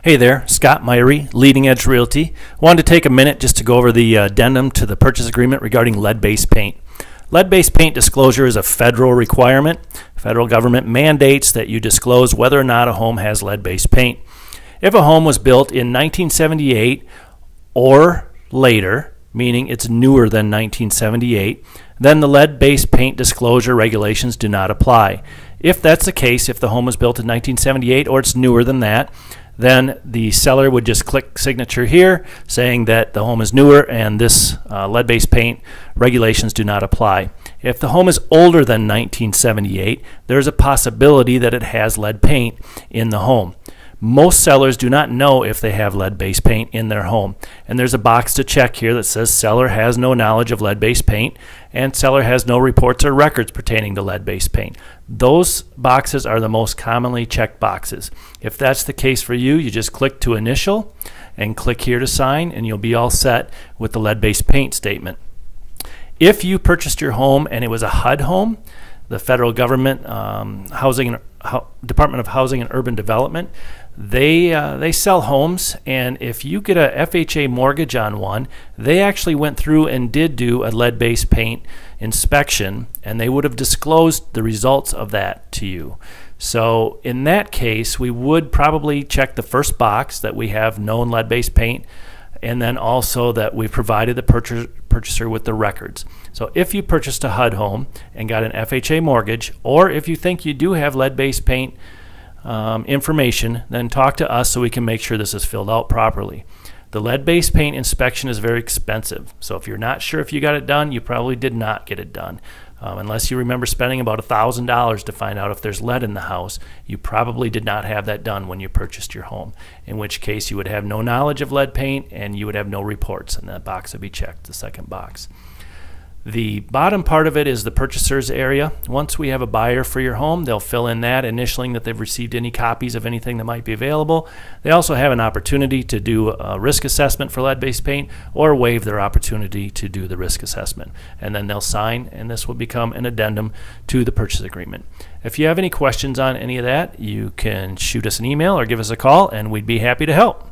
Hey there, Scott Myrie, Leading Edge Realty. Wanted to take a minute just to go over the addendum to the purchase agreement regarding lead-based paint. Lead-based paint disclosure is a federal requirement. Federal government mandates that you disclose whether or not a home has lead-based paint. If a home was built in 1978 or later, meaning it's newer than 1978, then the lead-based paint disclosure regulations do not apply. If that's the case, if the home was built in 1978 or it's newer than that, then the seller would just click signature here saying that the home is newer and this lead-based paint regulations do not apply. If the home is older than 1978, there's a possibility that it has lead paint in the home. Most sellers do not know if they have lead-based paint in their home. And there's a box to check here that says seller has no knowledge of lead-based paint and seller has no reports or records pertaining to lead-based paint. Those boxes are the most commonly checked boxes. If that's the case for you, you just click to initial and click here to sign and you'll be all set with the lead-based paint statement. If you purchased your home and it was a HUD home, the federal government Department of Housing and Urban Development, they sell homes, and if you get a FHA mortgage on one, they actually went through and did do a lead-based paint inspection, and they would have disclosed the results of that to you. So in that case, we would probably check the first box that we have known lead-based paint, and then also that we've provided the purchaser with the records. So if you purchased a HUD home and got an FHA mortgage, or if you think you do have lead-based paint information, then talk to us so we can make sure this is filled out properly. The lead-based paint inspection is very expensive, so if you're not sure if you got it done, you probably did not get it done. Unless you remember spending about $1,000 to find out if there's lead in the house, you probably did not have that done when you purchased your home, in which case you would have no knowledge of lead paint and you would have no reports, and that box would be checked, the second box. The bottom part of it is the purchaser's area. Once we have a buyer for your home, they'll fill in that, initialing that they've received any copies of anything that might be available. They also have an opportunity to do a risk assessment for lead-based paint or waive their opportunity to do the risk assessment. And then they'll sign, and this will become an addendum to the purchase agreement. If you have any questions on any of that, you can shoot us an email or give us a call, and we'd be happy to help.